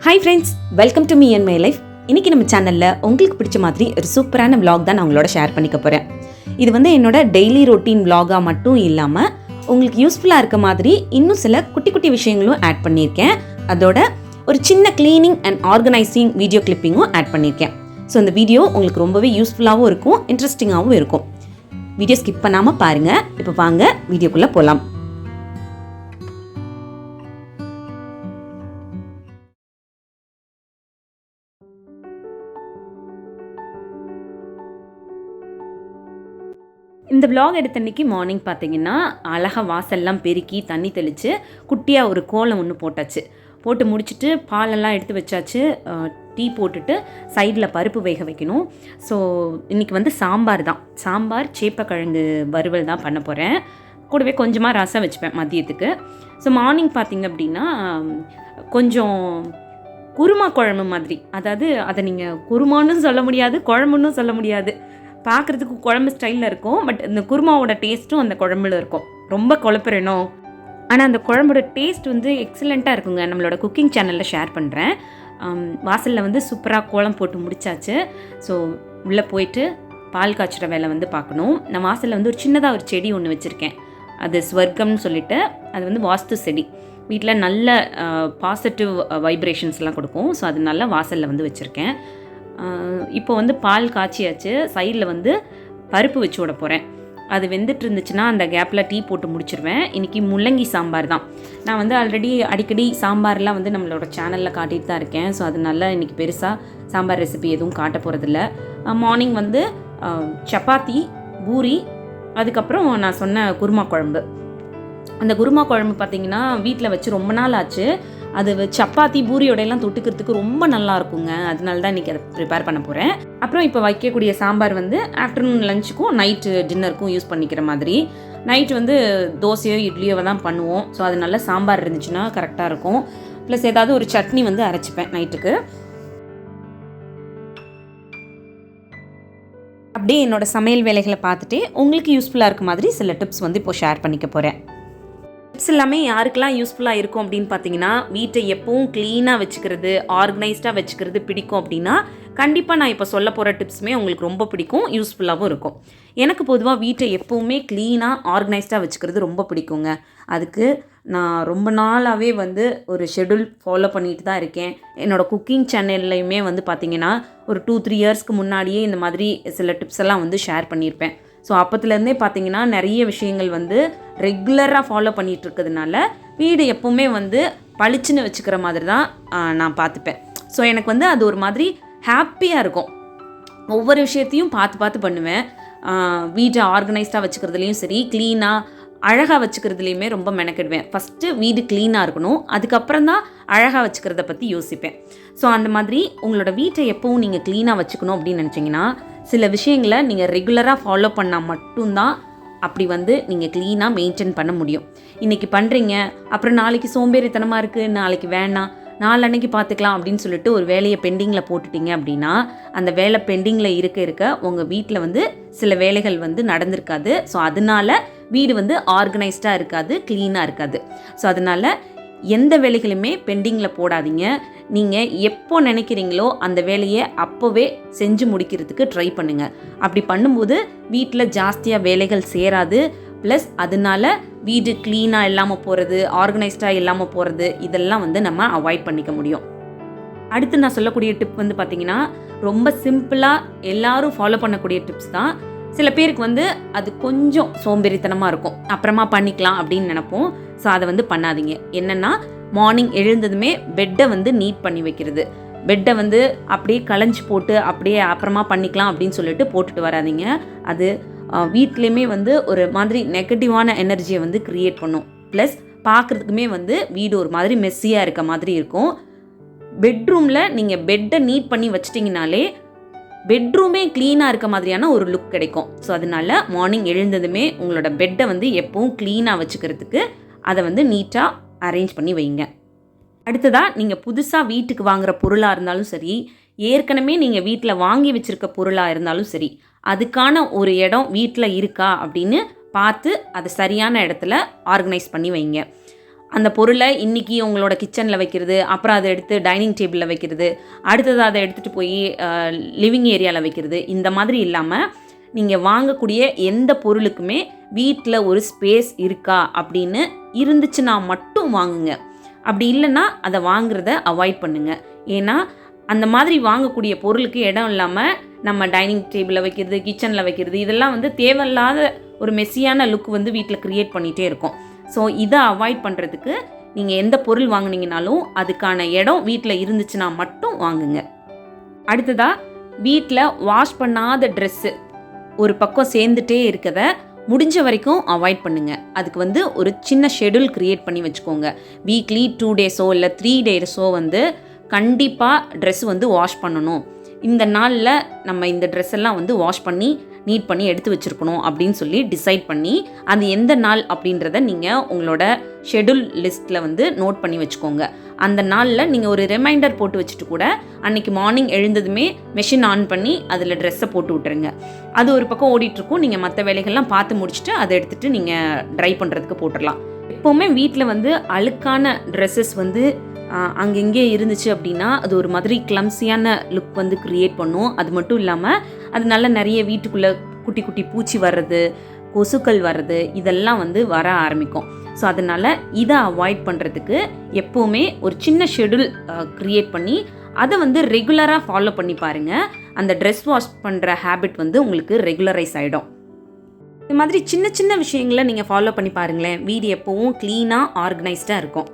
Hi friends, welcome to me and my life. இன்றைக்கி நம்ம சேனலில் உங்களுக்கு பிடிச்ச மாதிரி ஒரு சூப்பரான vlog தான் நான் உங்களோட ஷேர் பண்ணிக்க போகிறேன். இது வந்து என்னோட டெய்லி ரொட்டீன் vlog-ஆக மட்டும் இல்லாமல் உங்களுக்கு யூஸ்ஃபுல்லாக இருக்க மாதிரி இன்னும் சில குட்டி குட்டி விஷயங்களும் ஆட் பண்ணியிருக்கேன். அதோட ஒரு சின்ன க்ளீனிங் அண்ட் ஆர்கனைசிங் வீடியோ கிளிப்பிங்கும் ஆட் பண்ணியிருக்கேன். ஸோ இந்த வீடியோ உங்களுக்கு ரொம்பவே யூஸ்ஃபுல்லாகவும் இருக்கும், இன்ட்ரெஸ்டிங்காகவும் இருக்கும். வீடியோ ஸ்கிப் பண்ணாமல் பாருங்கள். இப்போ வாங்க வீடியோக்குள்ளே போகலாம். இந்த vlog எடுத்த அன்றைக்கி மார்னிங் பார்த்தீங்கன்னா அழகாக வாசல்லாம் பெருக்கி தண்ணி தெளித்து குட்டியாக ஒரு கோலம் ஒன்று போட்டு முடிச்சுட்டு பாலெல்லாம் எடுத்து வச்சாச்சு. டீ போட்டுட்டு சைடில் பருப்பு வேக வைக்கணும். ஸோ இன்றைக்கி வந்து சாம்பார் சேப்பக்கிழங்கு வறுவல் தான் பண்ண போகிறேன். கூடவே கொஞ்சமாக ரசம் வச்சுப்பேன் மதியத்துக்கு. ஸோ மார்னிங் பார்த்திங்க அப்படின்னா கொஞ்சம் குருமா குழம்பு மாதிரி, அதாவது அதை நீங்கள் குருமான்னு சொல்ல முடியாது, குழம்புன்னு சொல்ல முடியாது, பார்க்குறதுக்கு குழம்பு ஸ்டைலில் இருக்கும். பட் இந்த குருமாவோட டேஸ்ட்டும் அந்த குழம்புல இருக்கும். ரொம்ப குழப்புறேனோ, ஆனால் அந்த குழம்போட டேஸ்ட் வந்து எக்ஸலண்ட்டாக இருக்குங்க. நம்மளோட குக்கிங் சேனலில் ஷேர் பண்ணுறேன். வாசலில் வந்து சூப்பராக கோலம் போட்டு முடித்தாச்சு. ஸோ உள்ளே போயிட்டு பால் காய்ச்சுற வேலை வந்து பார்க்கணும். நான் வாசலில் வந்து ஒரு சின்னதாக ஒரு செடி ஒன்று வச்சுருக்கேன். அது ஸ்வர்க்கம்னு சொல்லிட்டு, அது வந்து வாஸ்து செடி. வீட்டில் நல்ல பாசிட்டிவ் வைப்ரேஷன்ஸ்லாம் கொடுக்கும். ஸோ அது நல்லா வாசலில் வந்து வச்சுருக்கேன். இப்போ வந்து பால் காய்ச்சியாச்சு. சைடில் வந்து பருப்பு வச்சு விட போகிறேன். அது வெந்துட்டு இருந்துச்சுன்னா அந்த கேப்பில் டீ போட்டு முடிச்சிருவேன். இன்றைக்கி முள்ளங்கி சாம்பார் தான். நான் வந்து ஆல்ரெடி அடிக்கடி சாம்பார்லாம் வந்து நம்மளோட சேனலில் காட்டிகிட்டு தான் இருக்கேன். ஸோ அதனால இன்றைக்கி பெருசாக சாம்பார் ரெசிபி எதுவும் காட்ட போகிறதில்ல. மார்னிங் வந்து சப்பாத்தி, பூரி, அதுக்கப்புறம் நான் சொன்ன குருமா குழம்பு. அந்த குருமா குழம்பு பார்த்திங்கன்னா வீட்டில் வச்சு ரொம்ப நாள் ஆச்சு. அது சப்பாத்தி பூரியோடையெல்லாம் தொட்டுக்கிறதுக்கு ரொம்ப நல்லா இருக்குங்க. அதனால தான் இன்றைக்கி அதை ப்ரிப்பேர் பண்ண போகிறேன். அப்புறம் இப்போ வைக்கக்கூடிய சாம்பார் வந்து ஆஃப்டர்நூன் லஞ்சுக்கும் நைட்டு டின்னருக்கும் யூஸ் பண்ணிக்கிற மாதிரி. நைட்டு வந்து தோசையோ இட்லியோ தான் பண்ணுவோம். ஸோ அது நல்ல சாம்பார் இருந்துச்சுன்னா கரெக்டாக இருக்கும். ப்ளஸ் ஏதாவது ஒரு சட்னி வந்து அரைச்சிப்பேன் நைட்டுக்கு. அப்படியே என்னோடய சமையல் வேலைகளை பார்த்துட்டு உங்களுக்கு யூஸ்ஃபுல்லாக இருக்க மாதிரி சில டிப்ஸ் வந்து இப்போ ஷேர் பண்ணிக்க போகிறேன். டிப்ஸ் எல்லாமே யாருக்கெல்லாம் யூஸ்ஃபுல்லாக இருக்கும் அப்படின்னு பார்த்தீங்கன்னா, வீட்டை எப்பவும் க்ளீனாக வச்சுக்கிறது, ஆர்கனைஸ்டாக வச்சுக்கிறது பிடிக்கும் அப்படின்னா கண்டிப்பாக நான் இப்போ சொல்ல போகிற டிப்ஸுமே உங்களுக்கு ரொம்ப பிடிக்கும், யூஸ்ஃபுல்லாகவும் இருக்கும். எனக்கு பொதுவாக வீட்டை எப்போவுமே க்ளீனாக ஆர்கனைஸ்டாக வச்சுக்கிறது ரொம்ப பிடிக்குங்க. அதுக்கு நான் ரொம்ப நாளாகவே வந்து ஒரு ஷெடியூல் ஃபாலோ பண்ணிட்டு தான் இருக்கேன். என்னோடய குக்கிங் சேனல்லையுமே வந்து பார்த்திங்கன்னா ஒரு 2-3 இயர்ஸ்க்கு முன்னாடியே இந்த மாதிரி சில டிப்ஸ் எல்லாம் வந்து ஷேர் பண்ணியிருப்பேன். ஸோ அப்போத்துலேருந்தே பார்த்திங்கன்னா நிறைய விஷயங்கள் வந்து ரெகுலராக ஃபாலோ பண்ணிகிட்டு இருக்கிறதுனால வீடு எப்போவுமே வந்து பளிச்சுன்னு வச்சுக்கிற மாதிரி தான் நான் பார்த்துப்பேன். ஸோ எனக்கு வந்து அது ஒரு மாதிரி ஹாப்பியாக இருக்கும். ஒவ்வொரு விஷயத்தையும் பார்த்து பண்ணுவேன். வீட்டை ஆர்கனைஸ்டாக வச்சுக்கிறதுலையும் சரி, க்ளீனாக அழகாக வச்சுக்கிறதுலையுமே ரொம்ப மெனக்கிடுவேன். ஃபஸ்ட்டு வீடு க்ளீனாக இருக்கணும், அதுக்கப்புறம் தான் அழகாக வச்சுக்கிறத பற்றி யோசிப்பேன். ஸோ அந்த மாதிரி உங்களோட வீட்டை எப்போவும் நீங்கள் க்ளீனாக வச்சுக்கணும் அப்படின்னு நினச்சிங்கன்னா சில விஷயங்களை நீங்கள் ரெகுலராக ஃபாலோ பண்ணால் மட்டும்தான் அப்படி வந்து நீங்கள் க்ளீனாக மெயின்டைன் பண்ண முடியும். இன்றைக்கி பண்ணுறீங்க, அப்புறம் நாளைக்கு சோம்பேறித்தனமாக இருக்குது, நாளைக்கு வேணாம், நாளன்னைக்கு பார்த்துக்கலாம் அப்படின்னு சொல்லிட்டு ஒரு வேலையை பெண்டிங்கில் போட்டுட்டீங்க அப்படின்னா அந்த வேலை பெண்டிங்கில் இருக்க உங்கள் வீட்டில் வந்து சில வேலைகள் வந்து நடந்திருக்காது. ஸோ அதனால வீடு வந்து ஆர்கனைஸ்டாக இருக்காது, க்ளீனாக இருக்காது. ஸோ அதனால் எந்த வேலைகளுமே பெண்டிங்கில் போடாதீங்க. நீங்கள் எப்போ நினைக்கிறீங்களோ அந்த வேலையை அப்போவே செஞ்சு முடிக்கிறதுக்கு ட்ரை பண்ணுங்கள். அப்படி பண்ணும்போது வீட்டில் ஜாஸ்தியாக வேலைகள் சேராது. ப்ளஸ் அதனால வீடு க்ளீனாக இல்லாமல் போகிறது, ஆர்கனைஸ்டாக இல்லாமல் போகிறது, இதெல்லாம் வந்து நம்ம அவாய்ட் பண்ணிக்க முடியும். அடுத்து நான் சொல்லக்கூடிய டிப் வந்து பார்த்திங்கன்னா ரொம்ப சிம்பிளாக எல்லாரும் ஃபாலோ பண்ணக்கூடிய டிப்ஸ் தான். சில பேருக்கு வந்து அது கொஞ்சம் சோம்பேறித்தனமாக இருக்கும், அப்புறமா பண்ணிக்கலாம் அப்படின்னு நினைப்போம். ஸோ அதை வந்து பண்ணாதீங்க. என்னென்னா மார்னிங் எழுந்ததுமே பெட்டை வந்து நீட் பண்ணி வைக்கிறது. பெட்டை வந்து அப்படியே களைஞ்சி போட்டு அப்படியே அப்புறமா பண்ணிக்கலாம் அப்படின்னு சொல்லிட்டு போட்டுட்டு வராதிங்க. அது வீட்லேயுமே வந்து ஒரு மாதிரி நெகட்டிவான எனர்ஜியை வந்து க்ரியேட் பண்ணும். ப்ளஸ் பார்க்குறதுக்குமே வந்து வீடு ஒரு மாதிரி மெஸ்ஸியாக இருக்க மாதிரி இருக்கும். பெட்ரூமில் நீங்கள் பெட்டை நீட் பண்ணி வச்சிட்டிங்கனாலே பெட்ரூமே க்ளீனாக இருக்க மாதிரியான ஒரு லுக் கிடைக்கும். ஸோ அதனால மார்னிங் எழுந்ததுமே உங்களோட பெட்டை வந்து எப்பவும் க்ளீனாக வச்சுக்கிறதுக்கு அதை வந்து நீட்டாக அரேஞ்ச் பண்ணி வைங்க. அடுத்ததாக நீங்கள் புதுசாக வீட்டுக்கு வாங்குகிற பொருளாக இருந்தாலும் சரி, ஏற்கனவே நீங்கள் வீட்டில் வாங்கி வச்சுருக்க பொருளாக இருந்தாலும் சரி, அதுக்கான ஒரு இடம் வீட்டில் இருக்கா அப்படின்னு பார்த்து அதை சரியான இடத்துல ஆர்கனைஸ் பண்ணி வைங்க. அந்த பொருளை இன்றைக்கி உங்களோட கிச்சனில் வைக்கிறது, அப்புறம் அதை எடுத்து டைனிங் டேபிளில் வைக்கிறது, அடுத்தது அதை எடுத்துகிட்டு போய் லிவிங் ஏரியாவில் வைக்கிறது, இந்த மாதிரி இல்லாமல் நீங்கள் வாங்கக்கூடிய எந்த பொருளுக்குமே வீட்டில் ஒரு ஸ்பேஸ் இருக்கா அப்படின்னு இருந்துச்சுன்னா மட்டும் வாங்குங்க. அப்படி இல்லைன்னா அதை வாங்குறத அவாய்ட் பண்ணுங்கள். ஏன்னா அந்த மாதிரி வாங்கக்கூடிய பொருளுக்கு இடம் இல்லாமல் நம்ம டைனிங் டேபிளில் வைக்கிறது, கிச்சனில் வைக்கிறது, இதெல்லாம் வந்து தேவையில்லாத ஒரு மெஸ்ஸியான லுக் வந்து வீட்டில் க்ரியேட் பண்ணிகிட்டே இருக்கும். ஸோ இதை அவாய்ட் பண்ணுறதுக்கு நீங்கள் எந்த பொருள் வாங்கினீங்கனாலும் அதுக்கான இடம் வீட்டில் இருந்துச்சுன்னா மட்டும் வாங்குங்க. அடுத்ததாக, வீட்டில் வாஷ் பண்ணாத ட்ரெஸ்ஸு ஒரு பக்கம் சேர்ந்துட்டே இருக்கதை முடிஞ்ச வரைக்கும் அவாய்ட் பண்ணுங்கள். அதுக்கு வந்து ஒரு சின்ன ஷெடியூல் க்ரியேட் பண்ணி வச்சுக்கோங்க. வீக்லி 2 டேஸோ இல்லை 3 டேஸோ வந்து கண்டிப்பாக ட்ரெஸ் வந்து வாஷ் பண்ணணும். இந்த நாளில் நம்ம இந்த ட்ரெஸ் எல்லாம் வந்து வாஷ் பண்ணி நீட் பண்ணி எடுத்து வச்சுருக்கணும் அப்படின்னு சொல்லி டிசைட் பண்ணி அது எந்த நாள் அப்படின்றத நீங்கள் உங்களோட ஷெடியூல் லிஸ்ட்டில் வந்து நோட் பண்ணி வச்சுக்கோங்க. அந்த நாளில் நீங்கள் ஒரு ரிமைண்டர் போட்டு வச்சுட்டு கூட அன்றைக்கி மார்னிங் எழுந்ததுமே மெஷின் ஆன் பண்ணி அதில் ட்ரெஸ்ஸை போட்டு விட்டுருங்க. அது ஒரு பக்கம் ஓடிட்டுருக்கும். நீங்கள் மற்ற வேலைகள்லாம் பார்த்து முடிச்சுட்டு அதை எடுத்துகிட்டு நீங்கள் ட்ரை பண்ணுறதுக்கு போட்டுடலாம். எப்போவுமே வீட்டில் வந்து அழுக்கான ட்ரெஸ்ஸஸ் வந்து அங்கெங்கே இருந்துச்சு அப்படின்னா அது ஒரு மாதிரி கிளம்ஸியான லுக் வந்து க்ரியேட் பண்ணும். அது மட்டும் இல்லாமல் அதனால நிறைய வீட்டுக்குள்ளே குட்டி குட்டி பூச்சி வர்றது, கொசுக்கள் வர்றது, இதெல்லாம் வந்து வர ஆரம்பிக்கும். ஸோ அதனால் இதை அவாய்ட் பண்ணுறதுக்கு எப்போவுமே ஒரு சின்ன ஷெடியூல் க்ரியேட் பண்ணி அதை வந்து ரெகுலராக ஃபாலோ பண்ணி பாருங்கள். அந்த ட்ரெஸ் வாஷ் பண்ணுற ஹேபிட் வந்து உங்களுக்கு ரெகுலரைஸ் ஆகிடும். இது மாதிரி சின்ன சின்ன விஷயங்களை நீங்கள் ஃபாலோ பண்ணி பாருங்களேன். வீடு எப்போவும் க்ளீனாக ஆர்கனைஸ்டாக இருக்கும்.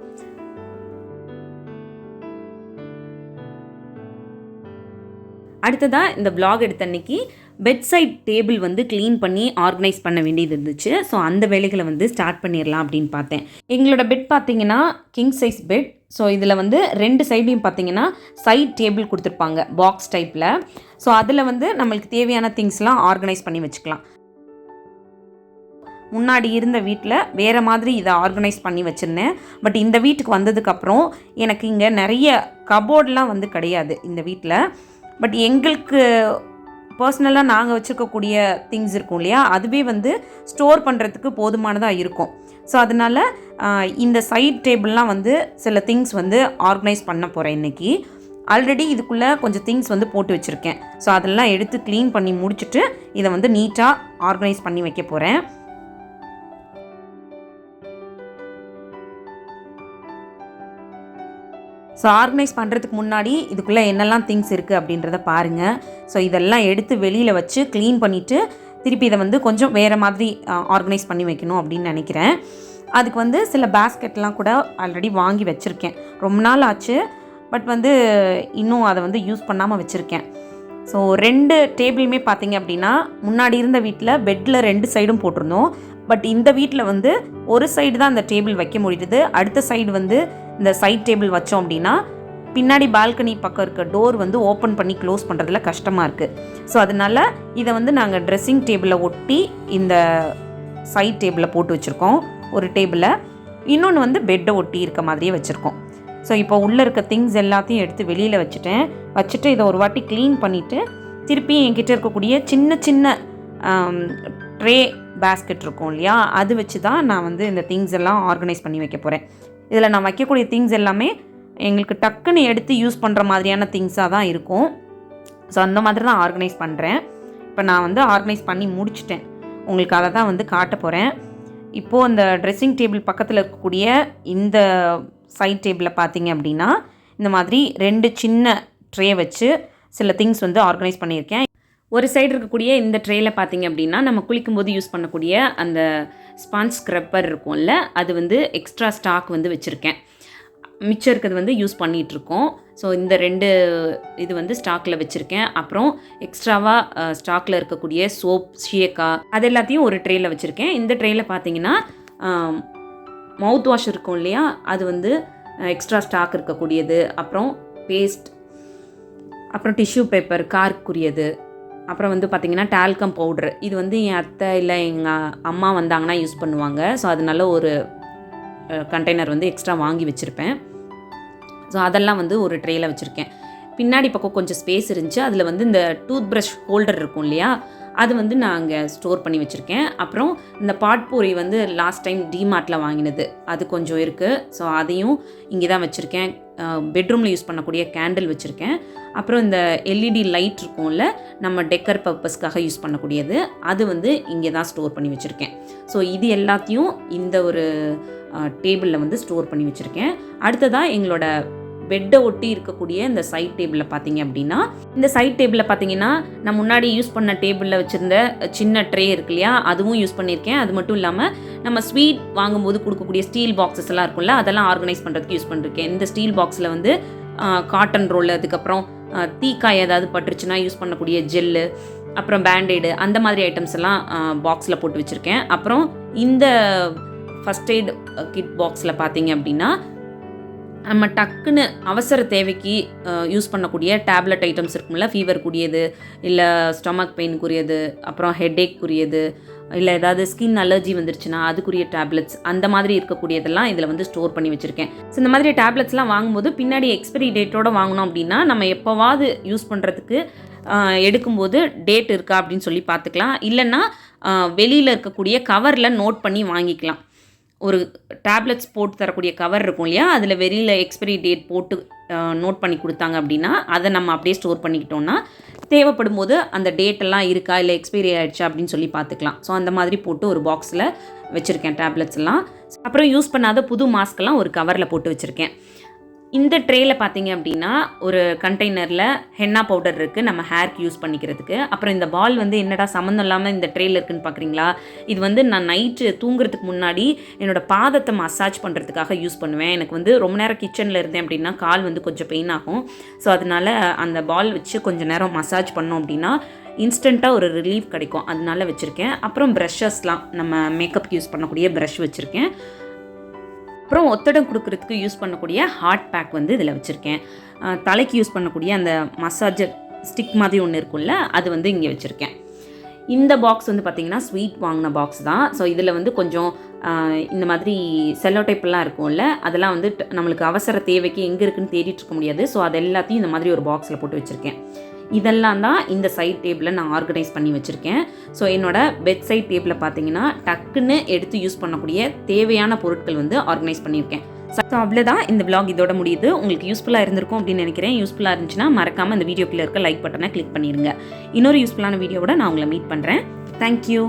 அடுத்ததாக, இந்த vlog எடுத்த அன்னைக்கு பெட்சைட் டேபிள் வந்து க்ளீன் பண்ணி ஆர்கனைஸ் பண்ண வேண்டியது இருந்துச்சு. ஸோ அந்த வேலைகளை வந்து ஸ்டார்ட் பண்ணிடலாம் அப்படின்னு பார்த்தேன். எங்களோட பெட் பார்த்தீங்கன்னா கிங் சைஸ் பெட். ஸோ இதில் வந்து 2 சைட்லையும் பார்த்தீங்கன்னா சைட் டேபிள் கொடுத்துருப்பாங்க பாக்ஸ் டைப்பில். ஸோ அதில் வந்து நம்மளுக்கு தேவையான திங்ஸ்லாம் ஆர்கனைஸ் பண்ணி வச்சுக்கலாம். முன்னாடி இருந்த வீட்டில் வேறு மாதிரி இதை ஆர்கனைஸ் பண்ணி வச்சுருந்தேன். பட் இந்த வீட்டுக்கு வந்ததுக்கப்புறம் எனக்கு இங்கே நிறைய கபோர்ட்லாம் வந்து கிடையாது இந்த வீட்டில். பட் எங்களுக்கு பர்சனலாக நாங்கள் வச்சுருக்கக்கூடிய திங்ஸ் இருக்கும் இல்லையா, அதுவே வந்து ஸ்டோர் பண்ணுறதுக்கு போதுமானதாக இருக்கும். ஸோ அதனால் இந்த சைட் டேபிள்லாம் வந்து சில திங்ஸ் வந்து ஆர்கனைஸ் பண்ண போகிறேன் இன்றைக்கி. ஆல்ரெடி இதுக்குள்ளே கொஞ்சம் திங்ஸ் வந்து போட்டு வச்சுருக்கேன். ஸோ அதெல்லாம் எடுத்து க்ளீன் பண்ணி முடிச்சுட்டு இதை வந்து நீட்டாக ஆர்கனைஸ் பண்ணி வைக்க போகிறேன். ஸோ ஆர்கனைஸ் பண்ணுறதுக்கு முன்னாடி இதுக்குள்ளே என்னெல்லாம் திங்ஸ் இருக்குது அப்படின்றத பாருங்கள். ஸோ இதெல்லாம் எடுத்து வெளியில் வச்சு க்ளீன் பண்ணிவிட்டு திருப்பி இதை வந்து கொஞ்சம் வேறு மாதிரி ஆர்கனைஸ் பண்ணி வைக்கணும் அப்படின்னு நினைக்கிறேன். அதுக்கு வந்து சில பேஸ்கெட்லாம் கூட ஆல்ரெடி வாங்கி வச்சுருக்கேன். ரொம்ப நாள் ஆச்சு, பட் வந்து இன்னும் அதை வந்து யூஸ் பண்ணாமல் வச்சுருக்கேன். ஸோ 2 டேபிளுமே பார்த்திங்க அப்படின்னா முன்னாடி இருந்த வீட்டில் பெட்டில் 2 சைடும் போட்டிருந்தோம். பட் இந்த வீட்டில் வந்து ஒரு சைடு தான் அந்த டேபிள் வைக்க முடியுது. அடுத்த சைடு வந்து இந்த சைட் டேபிள் வச்சோம் அப்படின்னா பின்னாடி பால்கனி பக்கம் இருக்க டோர் வந்து ஓப்பன் பண்ணி க்ளோஸ் பண்ணுறதுல கஷ்டமாக இருக்குது. ஸோ அதனால் இதை வந்து நாங்கள் ட்ரெஸ்ஸிங் டேபிளில் ஒட்டி இந்த சைட் டேபிளில் போட்டு வச்சுருக்கோம் ஒரு டேபிளை. இன்னொன்று வந்து பெட்டை ஒட்டி இருக்க மாதிரியே வச்சுருக்கோம். ஸோ இப்போ உள்ளே இருக்க திங்ஸ் எல்லாத்தையும் எடுத்து வெளியில் வச்சுட்டு இதை ஒரு வாட்டி க்ளீன் பண்ணிவிட்டு திருப்பி என்கிட்ட இருக்கக்கூடிய சின்ன சின்ன ட்ரே பேஸ்கெட் இருக்கும் இல்லையா, அது வச்சு தான் நான் வந்து இந்த திங்ஸ் எல்லாம் ஆர்கனைஸ் பண்ணி வைக்க போகிறேன். இதில் நான் வைக்கக்கூடிய திங்ஸ் எல்லாமே எங்களுக்கு டக்குன்னு எடுத்து யூஸ் பண்ணுற மாதிரியான திங்ஸாக தான் இருக்கும். ஸோ அந்த மாதிரி தான் ஆர்கனைஸ் பண்ணுறேன். இப்போ நான் வந்து ஆர்கனைஸ் பண்ணி முடிச்சிட்டேன். உங்களுக்கு அதை தான் வந்து காட்ட போகிறேன். இப்போது இந்த ட்ரெஸ்ஸிங் டேபிள் பக்கத்தில் இருக்கக்கூடிய இந்த சைட் டேபிளில் பார்த்தீங்க அப்படின்னா இந்த மாதிரி 2 சின்ன ட்ரே வச்சு சில திங்ஸ் வந்து ஆர்கனைஸ் பண்ணியிருக்கேன். ஒரு சைடு இருக்கக்கூடிய இந்த ட்ரேயில் பார்த்தீங்க அப்படின்னா நம்ம குளிக்கும்போது யூஸ் பண்ணக்கூடிய அந்த ஸ்பான்ஸ் ஸ்க்ரப்பர் இருக்கும்ல, அது வந்து எக்ஸ்ட்ரா ஸ்டாக் வந்து வச்சுருக்கேன். மிச்சம் இருக்கிறது வந்து யூஸ் பண்ணிகிட்ருக்கோம். ஸோ இந்த 2 இது வந்து ஸ்டாக்கில் வச்சுருக்கேன். அப்புறம் எக்ஸ்ட்ராவாக ஸ்டாக்கில் இருக்கக்கூடிய சோப், ஷியக்கா, அது எல்லாத்தையும் ஒரு ட்ரேயில் வச்சுருக்கேன். இந்த ட்ரேயில் பார்த்தீங்கன்னா மவுத் வாஷ் இருக்கும் இல்லையா, அது வந்து எக்ஸ்ட்ரா ஸ்டாக் இருக்கக்கூடியது. அப்புறம் பேஸ்ட், அப்புறம் டிஷ்யூ பேப்பர் கார்க்குரியது, அப்புறம் வந்து பார்த்திங்கன்னா டால்கம் பவுட்ரு. இது வந்து என் அத்தை இல்லை எங்கள் அம்மா வந்தாங்கன்னா யூஸ் பண்ணுவாங்க. ஸோ அதனால ஒரு கண்டெய்னர் வந்து எக்ஸ்ட்ரா வாங்கி வச்சுருப்பேன். ஸோ அதெல்லாம் வந்து ஒரு ட்ரேயில் வச்சுருக்கேன். பின்னாடி பக்கம் கொஞ்சம் ஸ்பேஸ் இருந்துச்சு. அதில் வந்து இந்த டூத் ப்ரஷ் ஹோல்டர் இருக்கும் இல்லையா, அது வந்து நான் அங்கே ஸ்டோர் பண்ணி வச்சுருக்கேன். அப்புறம் இந்த பாட்பூரி வந்து லாஸ்ட் டைம் டிமார்ட்டில் வாங்கினது அது கொஞ்சம் இருக்குது. ஸோ அதையும் இங்கே தான் வச்சுருக்கேன். பெட்ரூமில் யூஸ் பண்ணக்கூடிய கேண்டில் வச்சுருக்கேன். அப்புறம் இந்த எல்இடி லைட் இருக்கும்ல, நம்ம டெக்கர் பர்பஸ்க்காக யூஸ் பண்ணக்கூடியது, அது வந்து இங்கே தான் ஸ்டோர் பண்ணி வச்சுருக்கேன். ஸோ இது எல்லாத்தையும் இந்த ஒரு டேபிளில் வந்து ஸ்டோர் பண்ணி வச்சுருக்கேன். அடுத்ததாக எங்களோட பெட்டை ஒட்டி இருக்கக்கூடிய இந்த சைட் டேபிளில் பார்த்தீங்க அப்படின்னா, இந்த சைட் டேபிளில் பார்த்தீங்கன்னா நான் முன்னாடி யூஸ் பண்ண டேபிளில் வச்சுருந்த சின்ன ட்ரே இருக்கு இல்லையா, அதுவும் யூஸ் பண்ணியிருக்கேன். அது மட்டும் இல்லாமல் நம்ம ஸ்வீட் வாங்கும்போது கொடுக்கக்கூடிய ஸ்டீல் பாக்ஸஸ் எல்லாம் இருக்கும்ல, அதெல்லாம் ஆர்கனைஸ் பண்ணுறதுக்கு யூஸ் பண்ணியிருக்கேன். இந்த ஸ்டீல் பாக்ஸில் வந்து காட்டன் ரோல், அதுக்கப்புறம் தீக்காய் ஏதாவது பட்டுருச்சுன்னா யூஸ் பண்ணக்கூடிய ஜெல்லு, அப்புறம் பேண்டேடு, அந்த மாதிரி ஐட்டம்ஸ் எல்லாம் பாக்ஸில் போட்டு வச்சுருக்கேன். அப்புறம் இந்த ஃபஸ்ட் எய்ட் கிட் பாக்ஸில் பார்த்தீங்க அப்படின்னா நம்ம டக்குன்னு அவசர தேவைக்கு யூஸ் பண்ணக்கூடிய டேப்லெட் ஐட்டம்ஸ் இருக்கும்ல, ஃபீவருக்குரியது, இல்லை ஸ்டொமக் பெயினுக்குரியது, அப்புறம் ஹெட்டேக்குரியது, இல்லை ஏதாவது ஸ்கின் அலர்ஜி வந்துருச்சுன்னா அதுக்குரிய டேப்லெட்ஸ், அந்த மாதிரி இருக்கக்கூடியதெல்லாம் இதில் வந்து ஸ்டோர் பண்ணி வச்சுருக்கேன். ஸோ இந்த மாதிரி டேப்லெட்ஸ்லாம் வாங்கும்போது பின்னாடி எக்ஸ்பைரி டேட்டோடு வாங்கினோம் அப்படின்னா நம்ம எப்போவாது யூஸ் பண்ணுறதுக்கு எடுக்கும்போது டேட் இருக்கா அப்படின்னு சொல்லி பார்த்துக்கலாம். இல்லைன்னா வெளியில் இருக்கக்கூடிய கவரில் நோட் பண்ணி வாங்கிக்கலாம். ஒரு டேப்லெட்ஸ் போட்டு தரக்கூடிய கவர் இருக்கும் இல்லையா, அதில் வெளியில் எக்ஸ்பைரி டேட் போட்டு நோட் பண்ணி கொடுத்தாங்க அப்படின்னா அதை நம்ம அப்படியே ஸ்டோர் பண்ணிக்கிட்டோன்னா தேவைப்படும் போது அந்த டேட்டெல்லாம் இருக்கா இல்லை எக்ஸ்பைரி ஆகிடுச்சா அப்படின்னு சொல்லி பார்த்துக்கலாம். ஸோ அந்த மாதிரி போட்டு ஒரு பாக்ஸில் வச்சுருக்கேன் டேப்லெட்ஸ் எல்லாம். அப்புறம் யூஸ் பண்ணாத புது மாஸ்க்கெல்லாம் ஒரு கவரில் போட்டு வச்சுருக்கேன். இந்த ட்ரேயில் பார்த்தீங்க அப்படின்னா ஒரு கண்டெய்னரில் ஹென்னா பவுடர் இருக்குது, நம்ம ஹேர்க்கு யூஸ் பண்ணிக்கிறதுக்கு. அப்புறம் இந்த பால் வந்து என்னடா சம்மந்தம் இல்லாமல் இந்த ட்ரேயில் இருக்குதுன்னு பார்க்குறீங்களா, இது வந்து நான் நைட்டு தூங்குறதுக்கு முன்னாடி என்னோடய பாதத்தை மசாஜ் பண்ணுறதுக்காக யூஸ் பண்ணுவேன். எனக்கு வந்து ரொம்ப நேரம் கிச்சனில் இருந்தேன் அப்படின்னா கால் வந்து கொஞ்சம் பெயின் ஆகும். ஸோ அதனால் அந்த பால் வச்சு கொஞ்சம் நேரம் மசாஜ் பண்ணோம் அப்படின்னா இன்ஸ்டண்ட்டாக ஒரு ரிலீஃப் கிடைக்கும், அதனால வச்சுருக்கேன். அப்புறம் ப்ரஷஸ்லாம் நம்ம மேக்கப்புக்கு யூஸ் பண்ணக்கூடிய ப்ரஷ் வச்சுருக்கேன். அப்புறம் ஒத்தடம் கொடுக்கறதுக்கு யூஸ் பண்ணக்கூடிய ஹாட் பேக் வந்து இதில் வச்சுருக்கேன். தலைக்கு யூஸ் பண்ணக்கூடிய அந்த மசாஜர் ஸ்டிக் மாதிரி ஒன்று இருக்கும்ல, அது வந்து இங்கே வச்சுருக்கேன். இந்த பாக்ஸ் வந்து பார்த்திங்கன்னா ஸ்வீட் வாங்கின பாக்ஸ் தான். ஸோ இதில் வந்து கொஞ்சம் இந்த மாதிரி செல்லோ டைப்லாம் இருக்கும்ல, அதெல்லாம் வந்து நம்மளுக்கு அவசர தேவைக்கு எங்கே இருக்குதுன்னு தேடிட்டு இருக்க முடியாது. ஸோ அது எல்லாத்தையும் இந்த மாதிரி ஒரு பாக்ஸில் போட்டு வச்சுருக்கேன். இதெல்லாம் தான் இந்த சைட் டேபிளில் நான் ஆர்கனைஸ் பண்ணி வச்சுருக்கேன். ஸோ என்னோடய பெட் சைட் டேபிளில் பார்த்தீங்கன்னா டக்குன்னு எடுத்து யூஸ் பண்ணக்கூடிய தேவையான பொருட்கள் வந்து ஆர்கனைஸ் பண்ணியிருக்கேன். ஸோ அவ்வளோதான், இந்த vlog இதோட முடியுது. உங்களுக்கு யூஸ்ஃபுல்லாக இருந்திருக்கும் அப்படின்னு நினைக்கிறேன். யூஸ்ஃபுல்லாக இருந்துச்சுன்னா மறக்காமல் இந்த வீடியோக்குள்ளே இருக்க லைக் பட்டனை கிளிக் பண்ணிடுங்க. இன்னொரு யூஸ்ஃபுல்லான வீடியோவோட நான் உங்களை மீட் பண்ணுறேன். தேங்க்யூ.